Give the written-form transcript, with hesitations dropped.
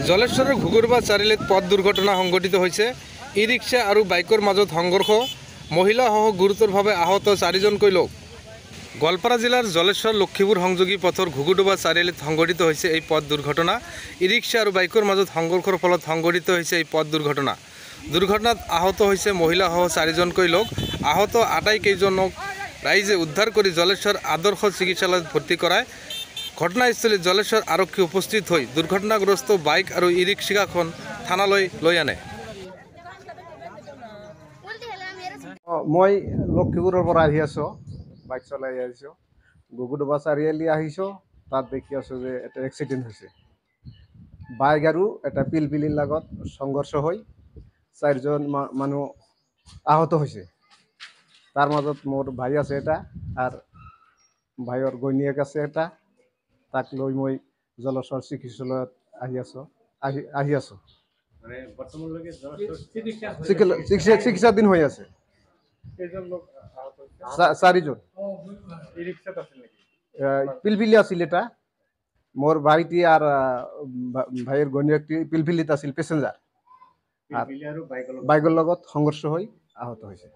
জলেশ্বৰেৰ ঘুগুৰবা চাৰিআলিত পথ দুৰ্ঘটনা সংঘটিত হৈছে। ই ৰিক্সা আৰু বাইকৰ মাজত সংঘৰ্ষ, মহিলাসহ গুৰুতৰভাৱে আহত 4জনকৈ লোক। গোৱালপাৰা জিলাৰ জলেশ্বৰ লক্ষীপুৰ সংযোগী পথৰ ঘুগুডোবা চাৰিআলিত সংঘটিত হৈছে এই পথ দুৰ্ঘটনা। ই ৰিক্সা আৰু বাইকৰ মাজত সংঘৰ্ষৰ ফলত সংঘটিত হৈছে এই পথ দুৰ্ঘটনা। দুৰ্ঘটনাত আহত হৈছে মহিলাসহ 4জনকৈ লোক। আহত আটাইকেইজনক ৰাইজে উদ্ধাৰ কৰি জলেশ্বৰ আদৰ্শ চিকিৎসালয়ত ভৰ্তি কৰায়। ঘটনাস্থলীত জলেশ্বৰ আৰক্ষী উপস্থিত হৈ দুৰ্ঘটনাগ্ৰস্ত বাইক আৰু ই ৰিক্সাখন থানালৈ লৈ আনে। মই লক্ষীপুৰৰ পৰা আহি আছোঁ, বাইক চলাই আহিছোঁ। ঘুগুডোবা চাৰিআলি আহিছোঁ, তাত দেখি আছোঁ যে এটা এক্সিডেণ্ট হৈছে। বাইক আৰু এটা পিলপিলিৰ লগত সংঘৰ্ষ হৈ 4জন মানুহ আহত হৈছে। তাৰ মাজত মোৰ ভাই আছে এটা, আৰু ভাইৰ ঘৈণীয়েক আছে এটা। তাক লৈ মই জলেশ্বৰ চিকিৎসালয়ত আহি আছোঁ। চিকিৎসাধীন হৈ আছে। 4জন। পিলপিলি আছিল এটা, মোৰ ভাইটি আৰু ভাইৰ ঘৈণীয়েকটি পিলপিলিত আছিল পেচেঞ্জাৰ। বাইকৰ লগত সংঘৰ্ষ হৈ আহত হৈছে।